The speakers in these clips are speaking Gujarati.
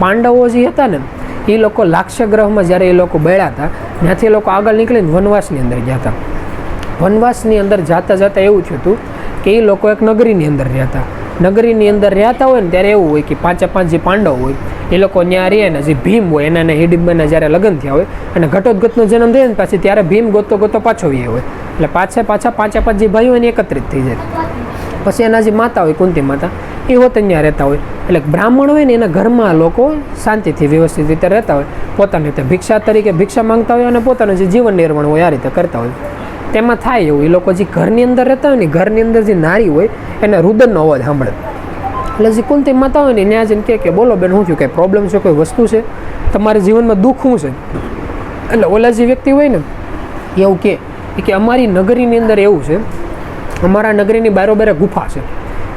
પાંડવો જે હતા ને એ લોકો લાક્ષાગ્રહમાં જ્યારે એ લોકો બેળ્યા હતા ત્યાંથી એ લોકો આગળ નીકળીને વનવાસની અંદર ગયા હતા. વનવાસની અંદર જતાં એવું થયું હતું કે એ લોકો એક નગરીની અંદર રહ્યા હતા. નગરીની અંદર રહેતા હોય ને ત્યારે એવું હોય કે પાંચે પાંચ જે પાંડવ હોય એ લોકો ત્યાં રહે ને જે ભીમ હોય એના હિડિંબાના જ્યારે લગ્ન થયા હોય અને ઘટોત્કચનો જન્મ થયો ને પછી ત્યારે ભીમ ગોતો પાછો વ્યો હોય એટલે પાંચે પાંચે જે ભાઈઓ હોય ને એકત્રિત થઈ જાય. પછી એના જે માતા હોય કુંતી માતા એ હોત ત્યાં રહેતા હોય એટલે બ્રાહ્મણ હોય ને એના ઘરમાં લોકો શાંતિથી વ્યવસ્થિત રીતે રહેતા હોય, પોતાની રીતે ભિક્ષા તરીકે ભિક્ષા માંગતા હોય અને પોતાનું જે જીવન નિર્માણ હોય આ રીતે કરતા હોય. તેમાં થાય એવું એ લોકો જે ઘરની અંદર રહેતા હોય ને ઘરની અંદર જે નારી હોય એને રુદનનો અવાજ સાંભળે એટલે જે કુંતી માતા હોય ને ત્યાં જઈને કે બોલો બેન શું થયું, કંઈ પ્રોબ્લેમ છે, કોઈ વસ્તુ છે, તમારા જીવનમાં દુઃખ શું છે? એટલે ઓલા જે વ્યક્તિ હોય ને એવું કે અમારી નગરીની અંદર એવું છે, અમારા નગરીની બારોબાર ગુફા છે,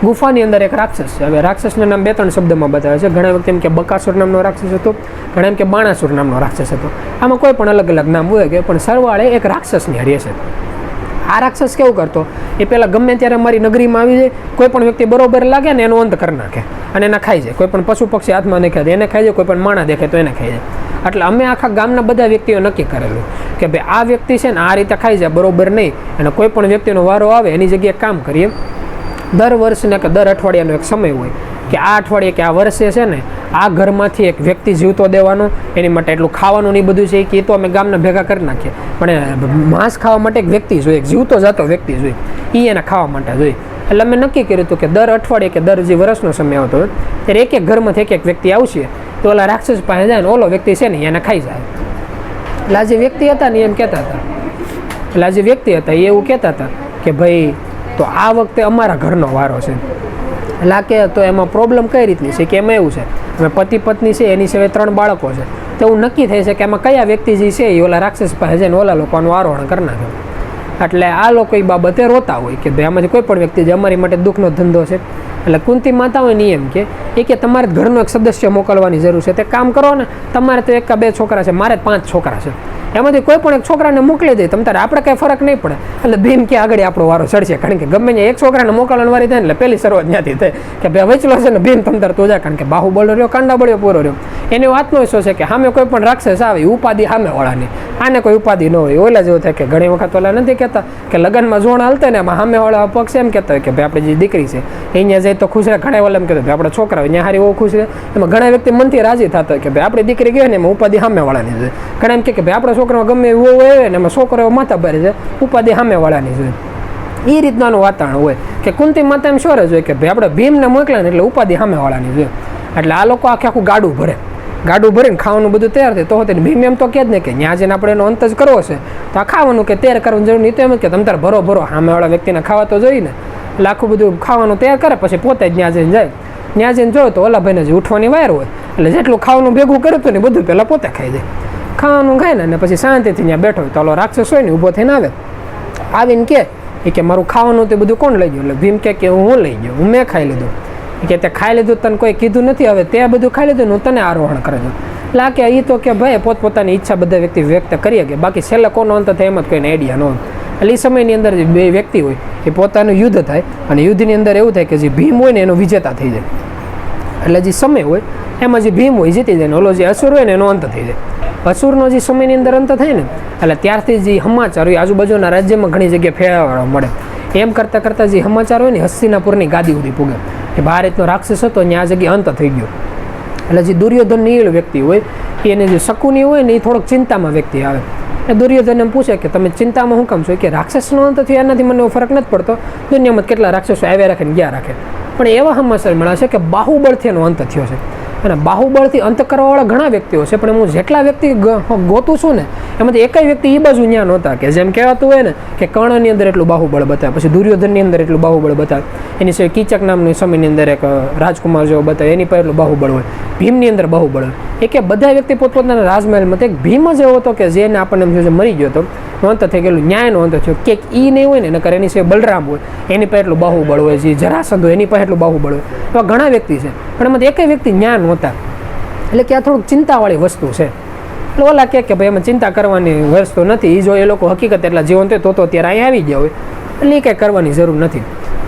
ગુફાની અંદર એક રાક્ષસ છે. હવે રાક્ષસના નામ 2-3 શબ્દમાં બતાવે છે. ઘણા વખતે એમ કે બકાસુર નામનો રાક્ષસ હતો, ઘણા એમ કે બાણાસુર નામનો રાક્ષસ હતો. આમાં કોઈ પણ અલગ અલગ નામ હોય કે પણ સરવાળે એક રાક્ષસની હારે છે. આ રાક્ષસ કેવું કરતો એ પહેલાં ગમે ત્યારે અમારી નગરીમાં આવી જાય, કોઈ પણ વ્યક્તિ બરોબર લાગે ને એનો અંત કરી નાખે અને એને ખાઈ જાય. કોઈ પણ પશુ પક્ષી હાથમાં દેખાય તો એને ખાઈ જાય, કોઈ પણ માણસ દેખાય તો એને ખાઈ જાય. એટલે અમે આખા ગામના બધા વ્યક્તિઓ નક્કી કરેલું કે ભાઈ આ વ્યક્તિ છે ને આ રીતે ખાઈ જાય બરોબર નહીં, અને કોઈ પણ વ્યક્તિનો વારો આવે એની જગ્યાએ કામ કરીએ. દર વર્ષને કે દર અઠવાડિયાનો એક સમય હોય કે આ અઠવાડિયે કે આ વર્ષે છે ને આ ઘરમાંથી એક વ્યક્તિ જીવતો દેવાનો, એની માટે એટલું ખાવાનું નહીં બધું છે કે એ તો અમે ગામના ભેગા કરી નાખીએ, પણ માંસ ખાવા માટે એક વ્યક્તિ જોઈએ, એક જીવતો જતો વ્યક્તિ જોઈએ, એ એને ખાવા માટે જોઈએ. એટલે અમે નક્કી કર્યું હતું કે દર અઠવાડિયે કે દર જે વર્ષનો સમય આવતો હોય ત્યારે એક ઘરમાંથી એક વ્યક્તિ આવશે તો ઓલા રાક્ષસ પાસે જાય ને ઓલો વ્યક્તિ છે ને એને ખાઈ જાય. એટલે આ જે વ્યક્તિ હતા ને એમ કહેતા હતા, એટલે આ જે વ્યક્તિ હતા એ એવું કહેતા હતા કે ભાઈ તો આ વખતે અમારા ઘરનો વારો છે. એટલે કે તો એમાં પ્રોબ્લેમ કઈ રીતની છે કે એમાં એવું છે અમે પતિ પત્ની છે, એની સિવાય 3 બાળકો છે, તો એવું નક્કી થાય છે કે એમાં કયા વ્યક્તિ જે છે એ ઓલા રાક્ષસ પાસે જઈને ઓલા લોકોનું આરોહણ કરી નાખે. એટલે આ લોકો એ બાબતે રોતા હોય કે ભાઈ આમાંથી કોઈ પણ વ્યક્તિ જે અમારી માટે દુઃખનો ધંધો છે. એટલે કુંતી માતા હોય ને એમ કે તમારે ઘરનો એક સદસ્ય મોકલવાની જરૂર છે, તે કામ કરો ને, તમારે તો 1 કે 2 છોકરા છે, મારે 5 છોકરા છે, એમાંથી કોઈ પણ એક છોકરાને મોકલી દે તમ તારે આપણે કાંઈ ફરક નહીં પડે. એટલે ભીમ કે આગળ આપણો વારો ચડશે, કારણ કે ગમે ત્યાં એક છોકરાને મોકલવાની વારી થાય ને એટલે પહેલી શરૂઆત ત્યાંથી થાય કે ભાઈ વચલો છે ને ભીમ તમ તારે તો જા, કારણ કે બાહુબળ રહ્યો, કાંડાબળ્યો પૂરો રહ્યો. એનો આત્મવિશ્વાસ છે કે સામે કોઈ પણ રાક્ષસ આવે ઉપાધિ સામેવાળાની, આને કોઈ ઉપાધિ ન હોય. ઓલા જેવું થાય કે ઘણી વખત ઓલા નથી કહેતા કે લગ્નમાં જોણ હાલતા ને એમાં સામેવાળા પક્ષ એમ કહેતા હોય કે ભાઈ આપણે જે દીકરી છે અહીંયા જાય તો ખુશ રહે, ઘણા ઓલા એમ કહેતા ભાઈ આપણે છોકરા હોય ત્યાં હારી બહુ ખુશ રહે. એમાં ઘણા વ્યક્તિ મનથી રાજી થતા હોય કે ભાઈ આપણી દીકરી ગઈ ને એમાં ઉપાધિ સામેવાળાની છે. ઘણા એમ કે ભાઈ આપણા છોકરામાં ગમે એવું હોય ને એમાં છોકરો માથા ભારે છે, ઉપાધિ સામેવાળાની છે. એ રીતનાનું વાતાવરણ હોય કે કુંતી માતા એમ સ્વર જ હોય કે ભાઈ આપણે ભીમને મોકલા ને એટલે ઉપાધિ સામેવાળાની છે. એટલે આ લોકો આખું ગાડું ભરીને ખાવાનું બધું તૈયાર થાય તો હોતે ભીમ એમ તો કહે જ ને કે ત્યાં જઈને આપણે એનો અંત જ કરવો છે તો આ ખાવાનું કે તૈયાર કરવાની જરૂર નહીં, તો એમ કે તમે તારે ભરો સામેવાળા વ્યક્તિને ખાવા તો જોઈએ ને. એટલે આખું બધું ખાવાનું તૈયાર કરે પછી પોતે જ ત્યાં જઈને જાય. ત્યાં જઈને જોયો તો ઓલા ભાઈને જે ઉઠવાની વાર હોય એટલે જેટલું ખાવાનું ભેગું કર્યું હતું ને બધું પહેલાં પોતે ખાઈ જાય. ખાવાનું ખાય ને પછી શાંતિથી ત્યાં બેઠો હોય તો ઓલો રાક્ષસ હોય ને ઊભો થઈને આવીને કે મારું ખાવાનું તે બધું કોણ લઈ ગયું? એટલે ભીમ કે હું લઈ ગયો, મેં ખાઈ લીધું. કે તે ખાઈ લીધું તને કોઈ કીધું નથી, હવે તે બધું ખાઈ લીધું હું તને આરોહણ કરે છું. એટલે કે એ તો કે ભાઈ પોતપોતાની ઈચ્છા બધા વ્યક્તિ વ્યક્ત કરી શકે, બાકી છેલ્લે કોનો અંત થાય એમ જ કોઈને આઈડિયા ન હોય. એટલે એ સમયની અંદર જે 2 વ્યક્તિ હોય એ પોતાનું યુદ્ધ થાય અને યુદ્ધની અંદર એવું થાય કે જે ભીમ હોય ને એનો વિજેતા થઈ જાય. એટલે જે સમય હોય એમાં જે ભીમ હોય જીતી જાય ને ઓલો જે અસુર હોય ને એનો અંત થઈ જાય. અસુરનો જે સમયની અંદર અંત થાય ને એટલે ત્યારથી જે સમાચાર હોય આજુબાજુના રાજ્યમાં ઘણી જગ્યાએ ફેરવા મળે. એમ કરતાં જે સમાચાર હોય ને હસ્તિનાપુરની ગાદી સુધી પૂગે કે ભારતનો રાક્ષસ હતો ને આ જગ્યાએ અંત થઈ ગયો. એટલે જે દુર્યોધન નીળ વ્યક્તિ હોય એને જે શકુની હોય ને એ થોડોક ચિંતામાં વ્યક્તિ આવે. એટલે દુર્યોધન એમ પૂછે કે તમે ચિંતામાં શું કામ છો? કે રાક્ષસનો અંત થયો એનાથી મને ફરક નથી પડતો, દુનિયામાં કેટલા રાક્ષસો આવ્યા રાખે ને ગયા રાખે, પણ એવા સમાચાર મળે છે કે બાહુબળથી એનો અંત થયો છે. અને બાહુબળથી અંત કરવાવાળા ઘણા વ્યક્તિઓ છે, પણ હું જેટલા વ્યક્તિ ગોતું છું ને એમાંથી એકય વ્યક્તિ એ બાજુ ત્યાં નહોતા કે જેમ કહેવાતું હોય ને કે કર્ણની અંદર એટલું બાહુબળ બતાવે, પછી દુર્યોધનની અંદર એટલું બાહુબળ બતાવે, એની સિવાય કીચક નામની સમયની અંદર એક રાજકુમાર જેવો બતાવે એની પર એટલું બાહુબળ હોય, ભીમની અંદર બાહુબળ હોય. એ કે બધા વ્યક્તિ પોતપોતાના રાજમહેલમાં એક ભીમ જ એવો હતો કે જેને આપણને એમ થયું મરી ગયો હતો, અંત થઈ ગયેલું, ન્યાયનો અંત થયો. કે એ નહીં હોય ને નકર એની સિવાય બલરામ હોય એની પાસે એટલું બાહુબળ હોય, જે જરાસંધ હોય એની પાસે એટલું બાહુબળ હોય. એવા ઘણા વ્યક્તિ છે, પણ એમાંથી એકય વ્યક્તિ ન્યાય નહોતા. એટલે કે આ થોડુંક ચિંતાવાળી વસ્તુ છે. એટલે ઓલા કે ભાઈ એમાં ચિંતા કરવાની વસ્તુ નથી, એ જો એ લોકો હકીકત એટલા જીવંત હોય તો અત્યારે અહીંયા આવી ગયા હોય, એટલે એ કંઈ કરવાની જરૂર નથી.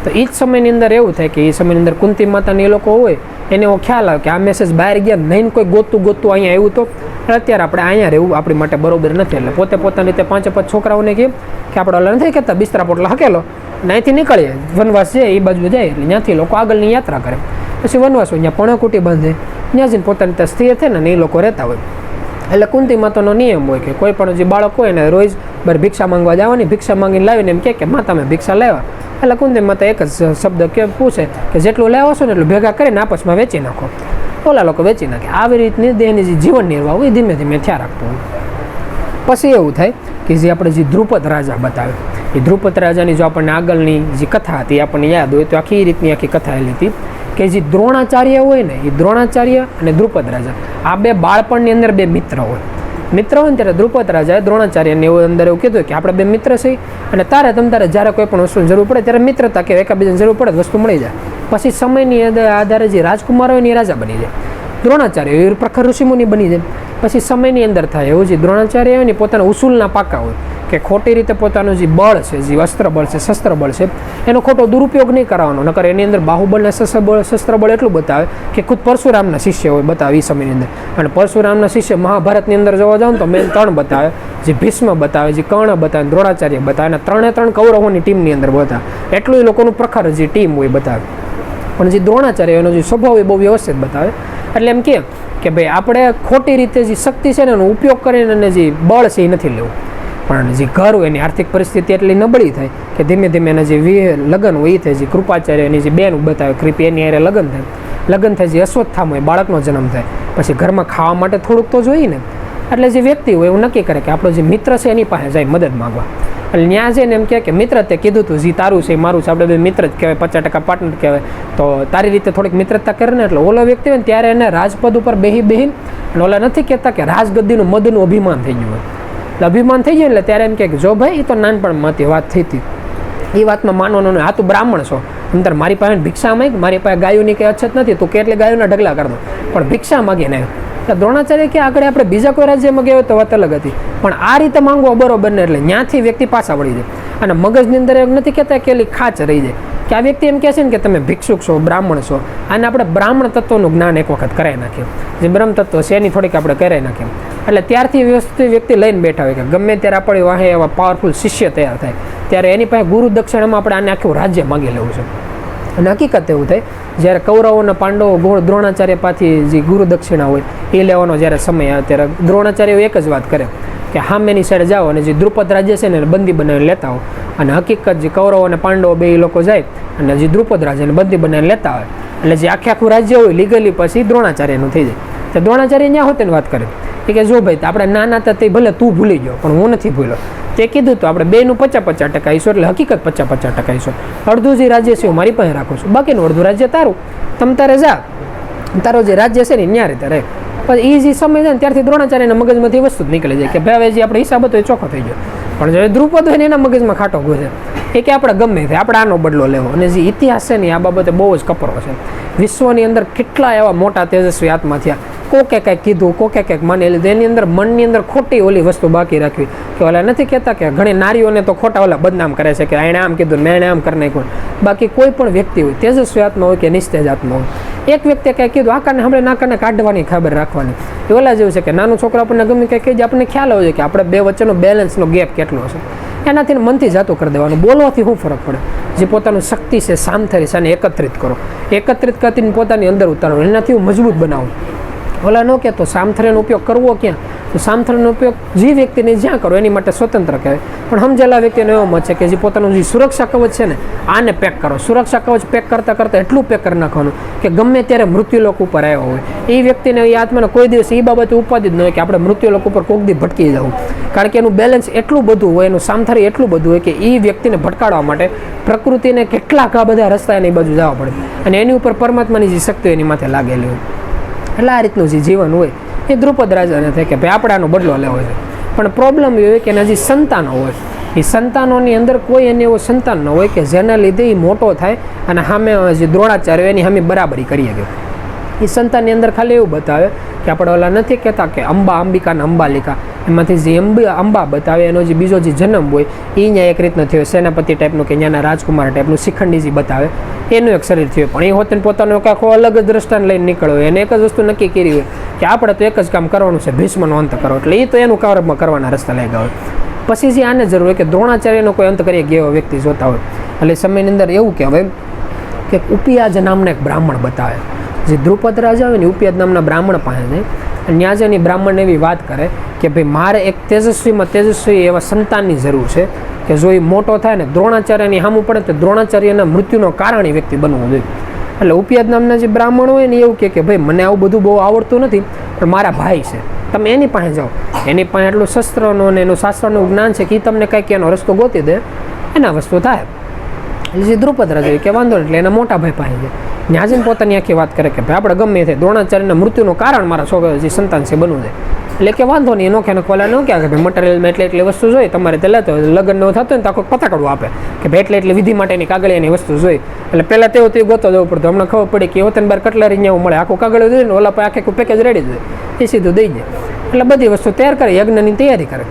તો એ જ સમયની અંદર એવું થાય કે એ સમયની અંદર કુંતી માતાને એ લોકો હોય એને એવો ખ્યાલ આવે કે આ મેસેજ બહાર ગયા નહીં, કોઈ ગોતું અહીંયા આવ્યું તો અત્યારે આપણે અહીંયા રહેવું આપણી માટે બરોબર નથી. એટલે પોતે પોતાની રીતે 5 છોકરાઓને કહે કે આપણે ઓલા નથી કહેતા બિસ્તરા પોટલા હકેલો, અહીંથી નીકળીએ વનવાસ છે એ બાજુ જાય. એટલે ત્યાંથી લોકો આગળની યાત્રા કરે. પછી વનવાસ હોય, ત્યાં પણકુટી બાંધે, ત્યાં જઈને પોતાની ત્યાં સ્થિર થાય ને એ લોકો રહેતા હોય. એટલે કુંતી માતાનો નિયમ હોય કે કોઈ પણ જે બાળક હોય ને રોજ બર ભિક્ષા માંગવા જવાની, ભિક્ષા માંગીને લાવીને એમ કે માતા મેં ભિક્ષા લાવ્યા. એટલે કુંતી માતા એક જ શબ્દ કે પૂછે કે જેટલું લાવો છો ને એટલું ભેગા કરીને આપસમાં વેચી નાખો. ઓલા લોકો વેચી નાખે. આવી રીતની દેહની જે જીવન નિર્વાહ હોય ધીમે ધીમે થયા રાખતું હોય. પછી એવું થાય કે જે આપણે જે દ્રુપદ રાજા બતાવે, એ દ્રુપદ રાજાની જો આપણને આગળની જે કથા હતી આપણને યાદ હોય તો આખી રીતની આખી કથા એલી હતી કે જે દ્રોણાચાર્ય હોય ને એ દ્રોણાચાર્ય અને દ્રુપદ રાજા આ બે બાળપણની અંદર બે મિત્ર હોય. મિત્ર હોય ને ત્યારે દ્રુપદ રાજાએ દ્રોણાચાર્યને એવું અંદર એવું કીધું કે આપણે બે મિત્ર છીએ અને તારે જ્યારે કોઈ પણ વસ્તુની જરૂર પડે ત્યારે મિત્રતા કે એકાબીજાની જરૂર પડે વસ્તુ મળી જાય. પછી સમયની આધારે જે રાજકુમાર હોય ને એ રાજા બની જાય, દ્રોણાચાર્ય એ પ્રખર ઋષિમુનિ બની જાય. પછી સમયની અંદર થાય એવું જે દ્રોણાચાર્ય હોય ને પોતાના ઉસૂલના પાકા હોય કે ખોટી રીતે પોતાનું જે બળ છે, જે અસ્ત્ર બળ છે, શસ્ત્ર બળ છે, એનો ખોટો દુરુપયોગ નહીં કરવાનો. નકર એની અંદર બાહુબળના શસ્ત્ર બળ એટલું બતાવે કે ખુદ પરશુરામના શિષ્ય હોય બતાવે એ સમયની અંદર. અને પરશુરામના શિષ્ય મહાભારતની અંદર જોવા જાવ તો મેન 3 બતાવે, જે ભીષ્મ બતાવે, જે કર્ણ બતાવે, દ્રોણાચાર્ય બતાવે, અને 3 કૌરવોની ટીમની અંદર બતાવે. એટલું એ લોકોનું પ્રખર જે ટીમ હોય બતાવે. પણ જે દ્રોણાચાર્ય એનો જે સ્વભાવ એ બહુ વ્યવસ્થિત બતાવે. એટલે એમ કે ભાઈ આપણે ખોટી રીતે જે શક્તિ છે ને એનો ઉપયોગ કરીને અને જે બળ છે એ નથી લેવું. પણ જે ઘર હોય એની આર્થિક પરિસ્થિતિ એટલી નબળી થાય કે ધીમે ધીમે એના જે લગ્ન હોય એ થાય, જે કૃપાચાર્ય એની જે બેન બતાવે કૃપી એની હારે લગ્ન થાય, જે અશ્વત્થામ હોય બાળકનો જન્મ થાય. પછી ઘરમાં ખાવા માટે થોડુંક તો જોઈએ ને. એટલે જે વ્યક્તિ હોય એવું નક્કી કરે કે આપણો જે મિત્ર છે એની પાસે જાય મદદ માગવા. એટલે ત્યાં જઈને એમ કે મિત્ર તે કીધું હતું જે તારું છે મારું છે, આપણે બે મિત્ર જ કહેવાય, 50% પાર્ટનર કહેવાય, તો તારી રીતે થોડીક મિત્રતા કરે ને. એટલે ઓલો વ્યક્તિ હોય ને ત્યારે એને રાજપદ ઉપર બેહીને અને ઓલા નથી કહેતા કે રાજગદ્દીનું મદનું અભિમાન થઈ ગયું હોય. એટલે અભિમાન થઈ જાય એટલે ત્યારે એમ કે જો ભાઈ એ તો નાનપણમાંથી વાત થઈ હતી, એ વાતમાં માનવાનું નહીં. આ તું બ્રાહ્મણ છો, અંદર મારી પાસે ભિક્ષા માંગ, મારી પાસે ગાયોની કંઈ અછત નથી, તું કેટલી ગાયોના ઢગલા કર દો, પણ ભિક્ષા માગીને આવ્યો. એટલે દ્રોણાચાર્ય કે આગળ આપણે બીજા કોઈ રાજ્યમાં ગયા હોય તો વાત અલગ હતી, પણ આ રીતે માંગવો બરોબર ને. એટલે ત્યાંથી વ્યક્તિ પાછા વળી જાય. અને મગજની અંદર એમ નથી કહેતા કે એલી ખાચ રહી જાય કે આ વ્યક્તિ એમ કહે છે ને કે તમે ભિક્ષુક છો, બ્રાહ્મણ છો, અને આપણે બ્રાહ્મણ તત્વનું જ્ઞાન એક વખત કરાવી નાખીએ, જે બ્રહ્મ તત્વ છે એની થોડીક આપણે કરાવી નાખીએ. એટલે ત્યારથી વ્યક્તિ લઈને બેઠા હોય કે ગમે ત્યારે આપણી વાહે એવા પાવરફુલ શિષ્ય તૈયાર થાય ત્યારે એની પાસે ગુરુ દક્ષિણામાં આપણે આને આખું રાજ્ય માગી લેવું છે. અને હકીકત એવું થાય જ્યારે કૌરવો અને પાંડવો દ્રોણાચાર્ય પાસેથી જે ગુરુ દક્ષિણા હોય એ લેવાનો જ્યારે સમય આવે ત્યારે દ્રોણાચાર્ય એક જ વાત કરે કે સામેની સાઈડ જાઓ અને જે દ્રુપદ રાજ્ય છે ને એને બંદી બનાવીને લેતા હોય. અને હકીકત જે કૌરવો અને પાંડવો બે લોકો જાય અને જે દ્રુપદ રાજ્યને બંદી બનાવીને લેતા હોય એટલે જે આખું રાજ્ય હોય લીગલી પછી દ્રોણાચાર્યનું થઈ જાય. તો દ્રોણાચાર્ય ત્યાં હોતે વાત કરે કે જો ભાઈ આપણે નાના હતા તે ભલે તું ભૂલી ગયો પણ હું નથી ભૂલ્યો. તે કીધું તો આપણે બેનું 50% આવીશું, એટલે હકીકત 50% આવીશું. અડધું જે રાજ્ય છે હું મારી પાસે રાખું છું, બાકીનું અડધું રાજ્ય તારું, તમ તારે જા, તારો જે રાજ્ય છે ને ત્યાં રીતે રહે. પછી એ જે સમય છે ને ત્યારથી દ્રોણાચાર્યના મગજમાંથી વસ્તુ જ નીકળી જાય કે ભાઈ હવે જે આપણે હિસાબ હતો એ ચોખ્ખો થઈ ગયો. પણ જો દ્રુપદ હોય ને એના મગજમાં ખાટો ઘૂસે એ કે આપણે ગમે તે આપણે આનો બદલો લેવો. અને જે ઇતિહાસ છે ને આ બાબતે બહુ જ કપરો છે. વિશ્વની અંદર કેટલા એવા મોટા તેજસ્વી આત્મા થયા, કોકે કંઈક કીધું, કોકે કંઈક માની લીધું, એની અંદર મનની અંદર ખોટી ઓલી વસ્તુ બાકી રાખવી કે ઓલા નથી કહેતા કે ઘણી નારીઓને તો ખોટા ઓલા બદનામ કરે છે કે એણે આમ કીધું મેં આમ કરી નાખ્યું. બાકી કોઈ પણ વ્યક્તિ હોય, તેજસ્વી આત્મા હોય કે નિસ્તેજ આત્મા હોય, એક વ્યક્તિએ કંઈ કીધું આકાને આપણે નાકાને કાઢવાની ખબર રાખવાની. એ ઓલા જેવું છે કે નાનું છોકરો આપણને ગમે કંઈ કહી આપણને ખ્યાલ આવે છે કે આપણે બે વચ્ચેનો બેલેન્સનો ગેપ કેટલો છે, એનાથી મનથી જાતું કરી દેવાનું. બોલવાથી શું ફરક પડે? જે પોતાનું શક્તિ છે સામથરી છે એને એકત્રિત કરો, એકત્રિત કરીને પોતાની અંદર ઉતારો, એનાથી હું મજબૂત બનાવું. ઓલા ન કહેતો સામથરીનો ઉપયોગ કરવો ક્યાં, તો સામથરીનો ઉપયોગ જે વ્યક્તિને જ્યાં કરો એની માટે સ્વતંત્ર કહેવાય. પણ સમજેલા વ્યક્તિનો એવો મત છે કે જે પોતાનું જે સુરક્ષા કવચ છે ને આને પેક કરો. સુરક્ષા કવચ પેક કરતાં કરતાં એટલું પેક કરી નાખવાનું કે ગમે ત્યારે મૃત્યુલોક ઉપર આવ્યો હોય એ વ્યક્તિને એ આત્માને કોઈ દિવસ એ બાબતે ઉપાધિ જ ન હોય કે આપણે મૃત્યુલોક ઉપર કોક દી ભટકી જવું. કારણ કે એનું બેલેન્સ એટલું બધું હોય, એનું સામથરી એટલું બધું હોય કે એ વ્યક્તિને ભટકાડવા માટે પ્રકૃતિને કેટલાક આ બધા રસ્તા એની બાજુ જવા પડે અને એની ઉપર પરમાત્માની જે શક્તિ એની માથે લાગેલી હોય. એટલે આ રીતનું જે જીવન હોય એ દ્રુપદ રાજાને થાય કે ભાઈ આપણે આનો બદલો લેવો છે. પણ પ્રોબ્લેમ એ હોય કે એના જે સંતાનો હોય એ સંતાનોની અંદર કોઈ એને એવો સંતાન ન હોય કે જેના લીધે એ મોટો થાય અને સામે જે દ્રોણાચાર્ય એની સામે બરાબરી કરી શકે. એ સંતાનની અંદર ખાલી એવું બતાવે કે આપણે ઓલા નથી કહેતા કે અંબિકા ને અંબાલિકા, એમાંથી જે અંબા બતાવે એનો જે બીજો જે જન્મ હોય એ અહીંયા એક રીતનો થયો સેનાપતિ ટાઈપનું કે ત્યાંના રાજકુમાર ટાઈપનું શિખંડીજી બતાવે એનું એક શરીર થયું, પણ એ હોતે પોતાનો એક આખો અલગ જ દ્રષ્ટાંત લઈને નીકળ્યો, એને એક જ વસ્તુ નક્કી કરી હોય કે આપણે તો એક જ કામ કરવાનું છે, ભીષ્મનો અંત કરો. એટલે એ તો એનું કૌરવમાં કરવાના રસ્તા લઈ ગયા હોય. પછી જે આને જરૂર હોય કે દ્રોણાચાર્યનો કોઈ અંત કરી ગયો વ્યક્તિ જોતા હોય, એટલે સમયની અંદર એવું કહેવાય કે ઉપિયાજ નામના એક બ્રાહ્મણ બતાવે. જે દ્રુપદ રાજા હોય ને ઉપિયાજ નામના બ્રાહ્મણ પાસે જાય અને ત્યાં જઈને બ્રાહ્મણને એવી વાત કરે કે ભાઈ મારે એક તેજસ્વીમાં તેજસ્વી એવા સંતાનની જરૂર છે કે જો એ મોટો થાય ને દ્રોણાચાર્યની સામું પડે તો દ્રોણાચાર્યના મૃત્યુનો કારણ એ વ્યક્તિ બનવું જોઈએ. એટલે ઉપિયાજ નામના જે બ્રાહ્મણ હોય ને એવું કે ભાઈ મને આવું બધું બહુ આવડતું નથી, પણ મારા ભાઈ છે, તમે એની પાસે જાઓ, એની પાસે એટલું શસ્ત્રનો અને એનું શાસ્ત્રનું જ્ઞાન છે કે એ તમને કંઈક એનો રસ્તો ગોતી દે, એના વસ્તુ થાય. એટલે જે દ્રુપદ રાજા કે વાંધો નહીં, એટલે એના મોટા ભાઈ પાસે જાય. ત્યાં જઈને પોતાની આખી વાત કરે કે ભાઈ આપણે ગમે તે દ્રોણાચાર્યના મૃત્યુનું કારણ મારા છોકરા જે સંતાન છે બનવું છે. એટલે કે વાંધો નહીં, નોખે નખવાલા ન કહે કે ભાઈ મટીરિયલમાં એટલી વસ્તુ જોઈએ તમારે તે લેતો હોય, લગ્ન ન થતું હોય ને તો આખું પતાકડું આપે કે ભાઈ એટલે વિધિ માટેની કાગળિયાની વસ્તુ જોઈએ. એટલે પહેલાં તેવું તે ગોતો જવું પડતું, હમણાં ખબર પડી કે હોતન બાર કટલેરી એવું મળે, આખું કાગળિયું જોઈએ ને ઓલા પર આખે પેકેજ રેડી જોઈએ, એ સીધું દઈ જાય. એટલે બધી વસ્તુ તૈયાર કરે, યજ્ઞની તૈયારી કરે,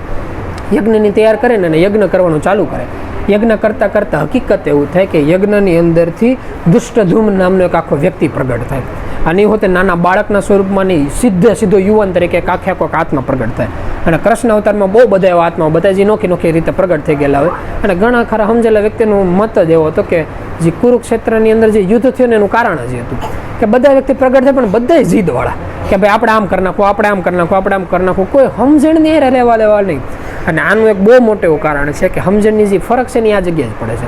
યજ્ઞની તૈયાર કરે ને યજ્ઞ કરવાનું ચાલુ કરે. યજ્ઞ કરતાં કરતાં હકીકત એવું થાય કે યજ્ઞની અંદરથી દુષ્ટધૂમ નામનો એક આખો વ્યક્તિ પ્રગટ થાય. અને હોતે નાના બાળકના સ્વરૂપમાં નહીં, સીધો યુવાન તરીકે આખે આખો આત્મા પ્રગટ થાય. અને કૃષ્ણ અવતારમાં બહુ બધા એવા આત્માઓ બધા જે નોખી રીતે પ્રગટ થઈ ગયેલા હોય. અને ઘણા ખરા સમજેલા વ્યક્તિનો મત જ એવો હતો કે જે કુરુક્ષેત્રની અંદર જે યુદ્ધ થયું ને એનું કારણ જ હતું કે બધા વ્યક્તિ પ્રગટ થાય પણ બધા જીદવાળા કે ભાઈ આપણે આમ કરી નાખવું, આપણે આમ કરી નાખવું, આપણે આમ કરી નાખવું, કોઈ સમજણની એ રહેવા દેવા નહીં. અને આનું એક બહુ મોટું એવું કારણ છે કે સમજણની જે ફરક છે ને આ જગ્યાએ જ પડે છે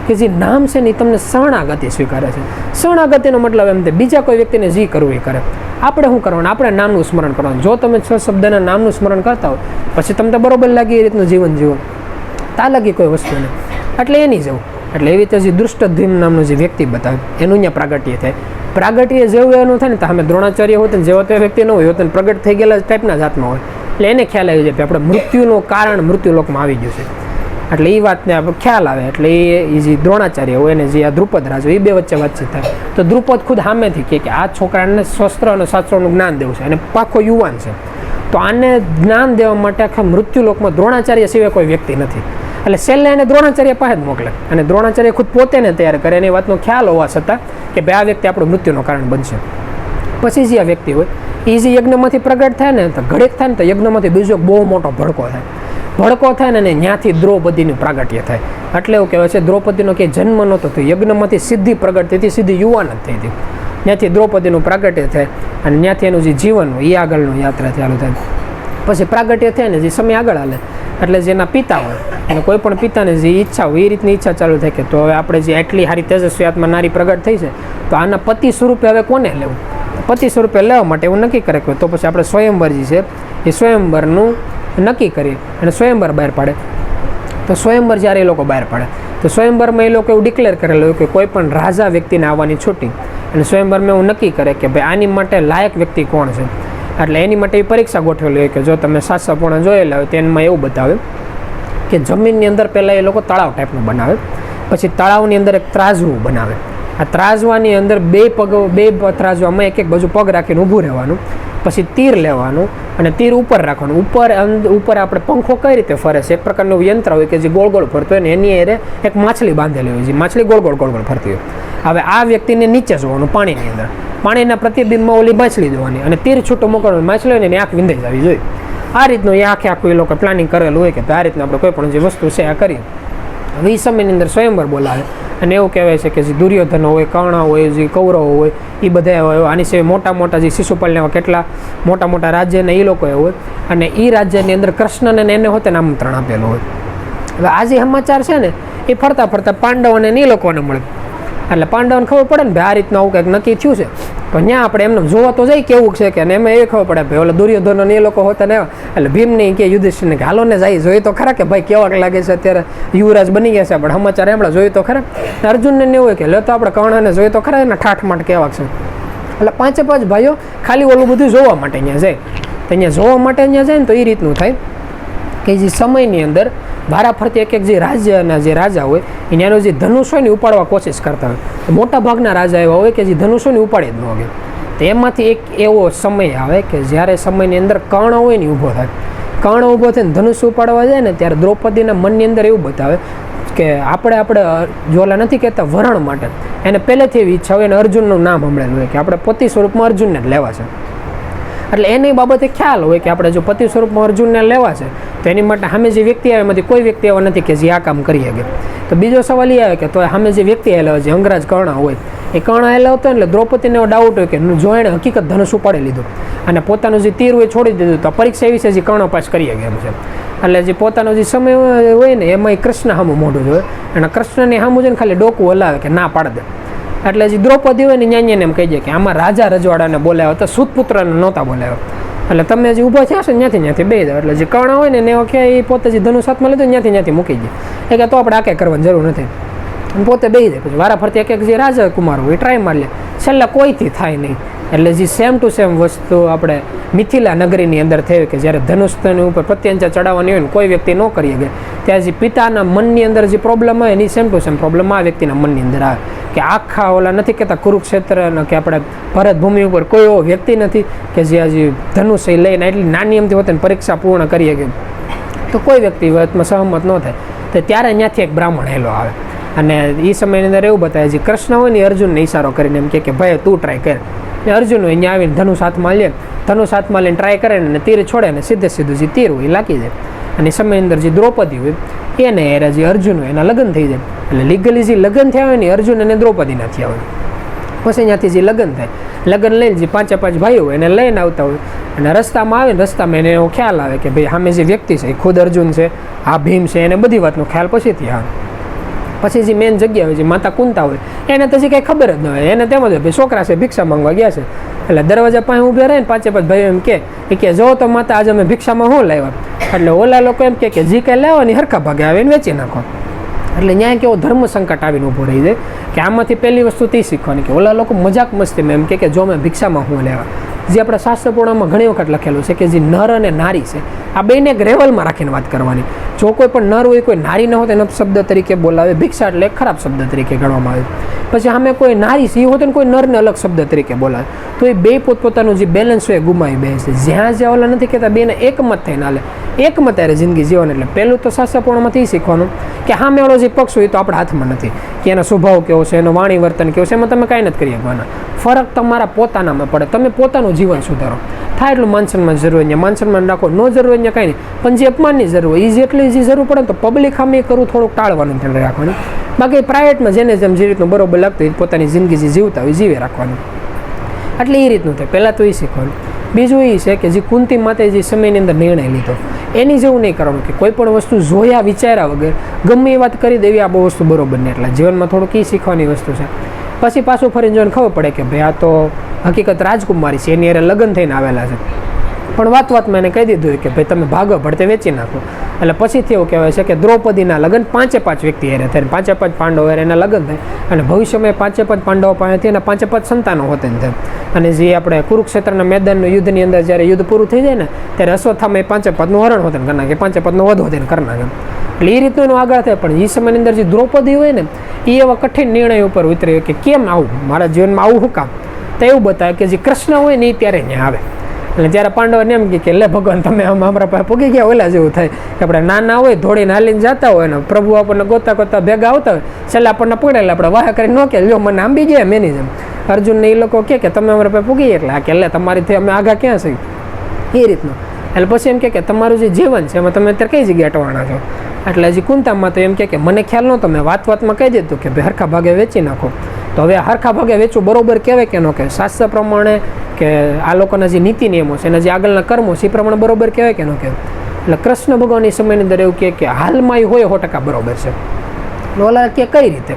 કે જે નામ છે ને એ તમને શરણાગતિ સ્વીકારે છે. શરણાગતિનો મતલબ એમ બીજા કોઈ વ્યક્તિને જે કરવું એ કરે. આપણે શું કરવાનું? આપણે નામનું સ્મરણ કરવાનું. જો તમે 6 શબ્દના નામનું સ્મરણ કરતા હોય પછી તમને બરોબર લાગે એ રીતનું જીવન જીવો, તા લાગી કોઈ વસ્તુ નહીં. એટલે એની જવું. એટલે એવી રીતે જે દુષ્ટધીમ નામનું જે વ્યક્તિ બતાવે એનું અહીંયા પ્રાગટ્ય થાય. પ્રાગટ્ય જેવું એનું થાય ને તો અમે દ્રોણાચાર્ય હોત ને જેવો તે વ્યક્તિ ન હોય, હોત ને પ્રગટ થઈ ગયેલા ટાઈપના જાતમાં હોય. એટલે એને ખ્યાલ આવી જાય કે આપણે મૃત્યુનું કારણ મૃત્યુલોકમાં આવી ગયું છે. એટલે એ વાતને આપણે ખ્યાલ આવે. એટલે એ જે દ્રોણાચાર્ય હોય ને જે આ દ્રુપદ રાજ હોય એ બે વચ્ચે વાતચીત થાય. તો દ્રુપદ ખુદ સામેથી કે આ છોકરાને શસ્ત્ર અને શાસ્ત્રોનું જ્ઞાન દેવું છે અને પાકો યુવાન છે, તો આને જ્ઞાન દેવા માટે આખા મૃત્યુલોકમાં દ્રોણાચાર્ય સિવાય કોઈ વ્યક્તિ નથી. એટલે છેલ્લે એને દ્રોણાચાર્ય પાસે જ મોકલે અને દ્રોણાચાર્ય ખુદ પોતે ને તૈયાર કરે. એની વાતનો ખ્યાલ હોવા છતાં કે ભાઈ આ વ્યક્તિ આપણું મૃત્યુનું કારણ બનશે. પછી જે આ વ્યક્તિ હોય એ જે યજ્ઞમાંથી પ્રગટ થાય ને તો ઘડીક થાય ને તો યજ્ઞમાંથી બીજો બહુ મોટો ભડકો થાય. ભડકો થાય ને ત્યાંથી દ્રૌપદીનું પ્રાગટ્ય થાય. એટલે એવું કહેવાય છે દ્રૌપદીનો કંઈ જન્મ નહોતો થયો, યજ્ઞમાંથી સીધી પ્રગટ થઈ હતી, સીધી યુવાન જ થઈ હતી. ત્યાંથી દ્રૌપદીનું પ્રાગટ્ય થાય અને ત્યાંથી એનું જે જીવન હોય એ આગળનું યાત્રા ચાલુ થાય. પછી પ્રાગટ્ય થાય ને જે સમય આગળ હાલે એટલે જેના પિતા હોય અને કોઈ પણ પિતાને જે ઈચ્છા હોય એ રીતની ઈચ્છા ચાલુ થાય કે તો હવે આપણે જે આટલી સારી તેજસ્વી આત્મા નારી પ્રગટ થઈ છે તો આના પતિ સ્વરૂપે હવે કોને લેવું? પતિ સ્વરૂપે લેવા માટે એવું નક્કી કરે કે તો પછી આપણે સ્વયંવર જે છે એ સ્વયંવરનું નક્કી કરીએ અને સ્વયંવર બહાર પાડે. તો સ્વયંવર જ્યારે એ લોકો બહાર પાડે તો સ્વયંવરમાં એ લોકો એવું ડિક્લેર કરેલું હોય કે કોઈ પણ રાજા વ્યક્તિને આવવાની છૂટી. અને સ્વયંવરમાં એવું નક્કી કરે કે ભાઈ આની માટે લાયક વ્યક્તિ કોણ છે. એટલે એની માટે એ પરીક્ષા ગોઠવેલી હોય કે જો તમે શાસ્ત્રપૂર્ણ જોયેલા હોય તો એમાં એવું બતાવે કે જમીનની અંદર પહેલાં એ લોકો તળાવ ટાઈપનું બનાવે, પછી તળાવની અંદર એક ત્રાજવું બનાવે. આ ત્રાજવાની અંદર બે ત્રાજવામાં એક બાજુ પગ રાખીને ઊભું રહેવાનું, પછી તીર લેવાનું અને તીર ઉપર રાખવાનું. ઉપર આપણે પંખો કઈ રીતે ફરે છે એક પ્રકારનું યંત્ર હોય કે જે ગોળ ગોળ ફરતો હોય ને એની એરે એક માછલી બાંધેલી હોય, જે માછલી ગોળ ગોળ ફરતી હોય. હવે આ વ્યક્તિને નીચે જોવાનું પાણીની અંદર, પાણીના પ્રતિબિંબમાં ઓલી માછલી જોવાની અને તીર છૂટો મોકલવાનું, માછલી હોય ને એની આંખ વિંધાઈ જવી જોઈએ. આ રીતનું એ આખું એ લોકો પ્લાનિંગ કરેલું હોય કે આ રીતનું આપણે કોઈ પણ જે વસ્તુ છે આ કરીએ. હવે એ સમયની અંદર સ્વયંવર બોલાવે અને એવું કહેવાય છે કે જે દુર્યોધન હોય, કર્ણ હોય, જે કૌરવો હોય એ બધા હોય. આની સિવાય મોટા જે શિશુપાલને એવા કેટલા મોટા રાજ્યને એ લોકો હોય અને એ રાજ્યની અંદર કૃષ્ણને એને હોતે આમંત્રણ આપેલું હોય. હવે આ જે સમાચાર છે ને એ ફરતા પાંડવોને એ લોકોને મળે. એટલે પાંડવોને ખબર પડે ને ભાઈ આ રીતનું આવું કંઈક નક્કી થયું છે તો ત્યાં આપણે એમને જોવા તો જાય કેવું છે કે એમાં એ ખબર પડે ભાઈ ઓલા દુર્યોધન એ લોકો હોતા ને એટલે ભીમને કે યુધિષ્ઠિરને કે હાલો ને જાય જોઈએ તો ખરા કે ભાઈ કેવાક લાગે છે અત્યારે યુવરાજ બની ગયા છે, પણ સમાચાર એમણે જોયું તો ખરા. અર્જુનને એવું હોય કે લે તો આપણે કર્ણને જોઈએ તો ખરા એના ઠાઠ કેવાક છે. એટલે 5 ભાઈઓ ખાલી ઓલું બધું જોવા માટે અહીંયા જાય. તો અહીંયા જોવા માટે અહીંયા જાય ને તો એ રીતનું થાય કે જે સમયની અંદર વારાફરતી એક જે રાજ્યના જે રાજા હોય એનું જે ધનુષ હોય ને ઉપાડવા કોશિશ કરતા હોય. મોટા ભાગના રાજા એવા હોય કે જે ધનુષ હોય ને ઉપાડી જ ન હોય. તો એમાંથી એક એવો સમય આવે કે જ્યારે સમયની અંદર કર્ણ હોય ને ઊભો થાય. કર્ણ ઊભો થઈને ધનુષ ઉપાડવા જાય ને ત્યારે દ્રૌપદીના મનની અંદર એવું બતાવે કે આપણે જો ઓલા નથી કહેતા વરણ માટે, એને પહેલેથી એવી ઈચ્છા હોય, એને અર્જુનનું નામ સાંભળેલું હોય કે આપણે પતિ સ્વરૂપમાં અર્જુનને જ લેવા છે. એટલે એની બાબતે ખ્યાલ હોય કે આપણે જો પતિ સ્વરૂપમાં અર્જુનને લેવા છે તો એની માટે સામે જે વ્યક્તિ આવે એમાંથી કોઈ વ્યક્તિ એવા નથી કે જે આ કામ કરી શકે. તો બીજો સવાલ એ આવે કે તો સામે જે વ્યક્તિ આવેલા હોય, જે અંગરાજ કર્ણ હોય, એ કર્ણ આવેલા હતો એટલે દ્રૌપદીને એવો ડાઉટ હોય કે જો એણે હકીકત ધનુષ ઉપાડી લીધું અને પોતાનું જે તીર હોય છોડી દીધું, તો પરીક્ષા એવી છે જે કર્ણ પાસ કરી શકે એમ છે. એટલે જે પોતાનો જે સમય હોય ને એમાં કૃષ્ણ સામું મોઢું જોવે અને કૃષ્ણને સામું જોઈને ખાલી ડોકું હલાવે કે ના પાડ દે. એટલે જે દ્રૌપદી હોય ને ન્યાન્યાને એમ કહી દે કે આમાં રાજા રજવાડાને બોલાવ્યો તો સુતપુત્રને નહોતા બોલાવ્યો, એટલે તમે જે ઊભા થયા છો ને ત્યાંથી બે દો. એટલે જે કર્ણ હોય ને એને કે એ પોતે જે ધનુષ હાથમાં લીધું ત્યાંથી મૂકી દે. એ કે તો આપણે આ કંઈ કરવાની જરૂર નથી, પોતે બે જાય. પછી વારાફરતી એક જે રાજકુમાર હોય એ ટ્રાય મારી લે, છેલ્લા કોઈથી થાય નહીં. એટલે જે સેમ ટુ સેમ વસ્તુ આપણે મિથિલા નગરીની અંદર થઈ કે જ્યારે ધનુષની ઉપર પ્રત્યંચા ચડાવવાની હોય ને કોઈ વ્યક્તિ ન કરી શકે, ત્યાં જે પિતાના મનની અંદર જે પ્રોબ્લેમ આવે એની સેમ ટુ સેમ પ્રોબ્લેમ આ વ્યક્તિના મનની અંદર આવે કે આખા ઓલા નથી કહેતા કુરુક્ષેત્ર કે આપણે ભરત ભૂમિ ઉપર કોઈ એવો વ્યક્તિ નથી કે જે હજી ધનુષ એ લઈને એટલી નાની એમથી હોતી પરીક્ષા પૂર્ણ કરી શકે, તો કોઈ વ્યક્તિ વાતમાં સહમત ન થાય. તો ત્યારે ત્યાંથી એક બ્રાહ્મણ હેલો આવે અને એ સમયની અંદર એવું બતાવે છે કૃષ્ણ હોય ને અર્જુનને ઈશારો કરીને એમ કે ભાઈ તું ટ્રાય કર. અર્જુન હોય અહીંયા આવીને ધનુષ હાથમાં લે, ધનુષ હાથમાં લઈને ટ્રાય કરે ને તીર છોડે ને સીધું જે તીર હોય એ લાગી જાય. અને સમયની અંદર જે દ્રૌપદી હોય એને એરા જે અર્જુન હોય એના લગ્ન થઈ જાય. એટલે લીગલી જે લગ્ન થયા હોય ને અર્જુન અને દ્રૌપદીના થયા હોય. પછી ત્યાંથી જે લગ્ન થાય, લગ્ન લઈને જે 5 ભાઈઓ હોય એને લઈને આવતા હોય અને રસ્તામાં આવે ને રસ્તામાં એને એવો ખ્યાલ આવે કે ભાઈ સામે જે વ્યક્તિ છે એ ખુદ અર્જુન છે, આ ભીમ છે, એને બધી વાતનો ખ્યાલ પછીથી આવે. પછી જે મેન જગ્યા હોય જે માતા કુંતા હોય એને તો હજી કંઈ ખબર જ ન હોય, એને તેમ જ ભાઈ છોકરા છે ભિક્ષા માંગવા ગયા છે. એટલે દરવાજા પાસે ઊભા રહે ને 5 ભાઈઓ એમ કે જો તો માતા આજે અમે ભિક્ષામાં શું લાવ્યા. એટલે ઓલા લોકો એમ કે જે કાંઈ લાવવાની હરખા ભાગે આવીને વેચી નાખો. એટલે ત્યાં કેવો ધર્મ સંકટ આવીને ઊભો રહી જાય કે આમાંથી પહેલી વસ્તુ તે શીખવાની કે ઓલા લોકો મજાક મસ્તીમાં એમ કે જો અમે ભિક્ષામાં શું લેવા. જે આપણા શાસ્ત્ર પુરાણમાં ઘણી વખત લખેલું છે કે જે નર અને નારી છે આ બેને એક લેવલમાં રાખીને વાત કરવાની. જો કોઈ પણ નર હોય કોઈ નારી ન હોય એનો શબ્દ તરીકે બોલાવે, ભિક્ષા એટલે ખરાબ શબ્દ તરીકે ગણવામાં આવે. પછી સામે કોઈ નારી છે એ હોય તો કોઈ નરને અલગ શબ્દ તરીકે બોલાવે. તો એ બે પોતપોતાનું જે બેલેન્સ હોય એ ગુમાવી બે છે. જ્યાં ઓલા નથી કહેતા બેને એકમત થઈને હાલે, એકમત ત્યારે જિંદગી જીવન. એટલે પહેલું તો શાસ્ત્ર પુરાણમાંથી શીખવાનું કે સામે વાળો જે પક્ષ હોય તો આપણા હાથમાં નથી કે એનો સ્વભાવ કેવો છે, એનો વાણી વર્તન કેવું છે, એમાં તમે કાંઈ નથી કરી શકવાના. ફરક તમારા પોતાનામાં પડે. તમે પોતાનું જીવન સુધારો. થાય એટલું માન સન્માન જરૂર હોય, માન સન્માન રાખો, ન જરૂર હોય કાંઈ નહીં. પણ જે અપમાનની જરૂર હોય એ જેટલી જે જરૂર પડે તો પબ્લિક સામે કરવું થોડુંક ટાળવાનું ધ્યાન રાખવાનું. બાકી પ્રાઇવેટમાં જેને જેમ જે રીતનું બરોબર લાગતું હોય પોતાની જિંદગી જે જીવતા હોય જીવે રાખવાનું. એટલે એ રીતનું થાય. પહેલાં તો એ શીખવાનું. બીજું એ છે કે જે કુંતી માતાએ જે સમયની અંદર નિર્ણય લીધો એની જેવું નહીં કરવાનું કે કોઈ પણ વસ્તુ જોયા વિચાર્યા વગર ગમે એ વાત કરી દેવી, આ બહુ વસ્તુ બરોબર નહીં. એટલે જીવનમાં થોડુંક એ શીખવાની વસ્તુ છે. પછી પાછું ફરીને જોઈને ખબર પડે કે ભાઈ આ તો હકીકત રાજકુમારી છે, એની અરે લગ્ન થઈને આવેલા છે. પણ વાતમાં એને કહી દીધું હોય કે ભાઈ તમે ભાગો ભડતે વેચી નાખો. એટલે પછીથી એવું કહેવાય છે કે દ્રૌપદીના લગ્ન 5 વ્યક્તિ હારે થાય, 5 પાંડવો હારે એના લગ્ન થાય અને ભવિષ્યમાં 5 પાંડવો પાસેથી એના 5 સંતાનો હોતે થાય. અને જે આપણે કુરુક્ષેત્રના મેદાનનું યુદ્ધની અંદર જ્યારે યુદ્ધ પૂરું થઈ જાય ને ત્યારે અશ્વત્થામાં 5 હરણ હોતે કરી નાખે, 5 વધ હોતે કરી નાખે. એટલે એ રીતનું એનું આગળ થાય. પણ એ સમયની અંદર જે દ્રૌપદી હોય ને એ એવા કઠિન નિર્ણય ઉપર ઉતરે કે કેમ આવું, મારા જીવનમાં આવું શું કામ. તો એવું બતાવે કે જે કૃષ્ણ હોય ને એ ત્યારે ત્યાં આવે. એટલે ત્યારે પાંડવને એમ કે લે ભગવાન તમે અમારા પાસે પૂગી ગયા. ઓલા જેવું થાય કે આપણે નાના હોય ધોળીને હાલીને જતા હોય ને પ્રભુ આપણને ગોતા ભેગા આવતા હોય, છેલ્લે આપણને પકડેલા આપણે વાહ કરીને ન કે લ્યો મને આંબી ગયા મેની જેમ. અર્જુનને એ લોકો કે તમે અમારા પાસે પૂગી એટલે આ કે લે તમારીથી અમે આગા ક્યાં છે એ રીતનું. એટલે પછી એમ કે તમારું જે જીવન છે એમાં તમે અત્યારે કઈ જગ્યાએ અટવાના છો. એટલે હજી કુંતામાં તો એમ કે મને ખ્યાલ નહોતો, મેં વાતમાં કહી દીધું કે ભાઈ હરખા ભાગે વેચી નાખો. તો હવે હરખા ભાગે વેચવું બરોબર કહેવાય કે ન કહેવાય? શાસ્ત્ર પ્રમાણે કે આ લોકોના જે નીતિ નિયમો છે એના જે આગળના કર્મો છે એ પ્રમાણે બરોબર કહેવાય કે ન કહેવાય? એટલે કૃષ્ણ ભગવાનની સમયની અંદર એવું કે હાલમાં એ હોય 100% બરોબર છે. ઓલા કે કઈ રીતે?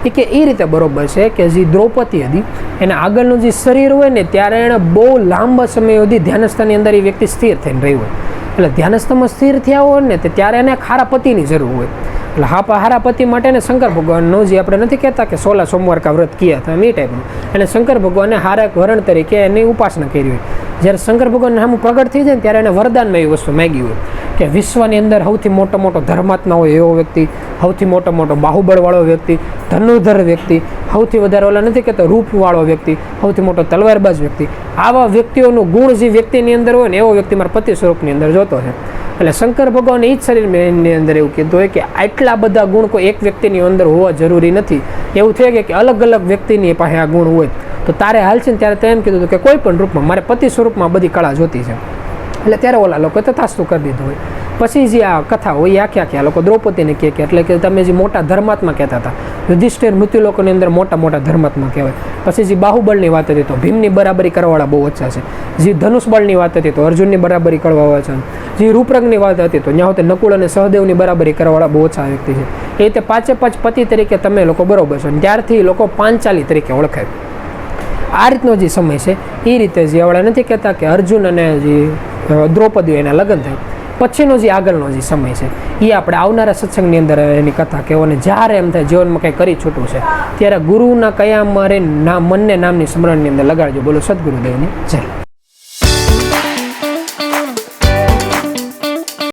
એ કે એ રીતે બરોબર છે કે જે દ્રૌપદી હતી એના આગળનું જે શરીર હોય ને ત્યારે એણે બહુ લાંબા સમય સુધી ધ્યાનસ્થાનની અંદર એ વ્યક્તિ સ્થિર થઈને રહ્યું હોય. એટલે ધ્યાનસ્થમાં સ્થિર થયા હોય ને ત્યારે એને ખારા પતિની જરૂર હોય. એટલે હારા પતિ માટે ને શંકર ભગવાનનો જે આપણે નથી કહેતા કે 16 સોમવાર કા વ્રત કિયા હતા એ ટાઈપનું, એટલે શંકર ભગવાને હારા એક વરણ તરીકે એની ઉપાસના કરી હોય. જ્યારે શંકર ભગવાન સામે પ્રગટ થઈ જાય ને ત્યારે એને વરદાનમાં એવી વસ્તુ માગી હોય કે વિશ્વની અંદર સૌથી મોટો ધર્માત્મા હોય એવો વ્યક્તિ, સૌથી મોટો બાહુબળવાળો વ્યક્તિ, ધનુર્ધર વ્યક્તિ, સૌથી વધારે ઓલા નથી કહેતા રૂપવાળો વ્યક્તિ, સૌથી મોટો તલવારબાજ વ્યક્તિ, આવા વ્યક્તિઓનું ગુણ જે વ્યક્તિની અંદર હોય ને એવો વ્યક્તિ મારા પતિ સ્વરૂપની અંદર જોતો છે. એટલે શંકર ભગવાને એ જ શરીરની અંદર એવું કીધું હોય કે આટલા બધા ગુણ કોઈ એક વ્યક્તિની અંદર હોવા જરૂરી નથી. એવું થઈ ગયા કે અલગ અલગ વ્યક્તિની પાસે આ ગુણ હોય તો તારે હાલ છે ને ત્યારે તેમ કીધું કે કોઈ પણ રૂપમાં મારે પતિ સ્વરૂપમાં બધી કળા જોતી છે. એટલે ત્યારે ઓલા લોકો તથાસ્તુ કરી દીધું હોય. પછી જે આ કથા હોય એ આખી આ લોકો દ્રૌપદીને કહે કે એટલે કે તમે જે મોટા ધર્માત્મા કહેતા હતા, યુધિષ્ઠિર મૃત્યુ લોકોની અંદર મોટા મોટા ધર્માત્મા કહેવાય. પછી જે બાહુબળની વાત હતી તો ભીમની બરાબરી કરવાવાળા બહુ ઓછા છે. જે ધનુષબળની વાત હતી તો અર્જુનની બરાબરી કરવાવાળા છે. જે રૂપરંગની વાત હતી તો ત્યાં હોતે નકુળ અને સહદેવની બરાબરી કરવાવાળા બહુ ઓછા વ્યક્તિ છે. એ રીતે 5 પતિ તરીકે તમે લોકો બરોબર છો. ત્યારથી લોકો પાંચાલી તરીકે ઓળખાય. આ રીતનો જે સમય છે એ રીતે જે આપણે નથી કહેતા કે અર્જુન અને જે દ્રૌપદી એના લગ્ન થાય પછીનો જે આગળનો જે સમય છે એ આપણે આવનારા સત્સંગની અંદર એની કથા કહેવાને જ્યારે એમ થાય જીવનમાં કંઈ કરી છૂટું છે ત્યારે ગુરુના કયા મારે મનને નામની સ્મરણની અંદર લગાડજો. બોલો સદગુરુદેવની જય.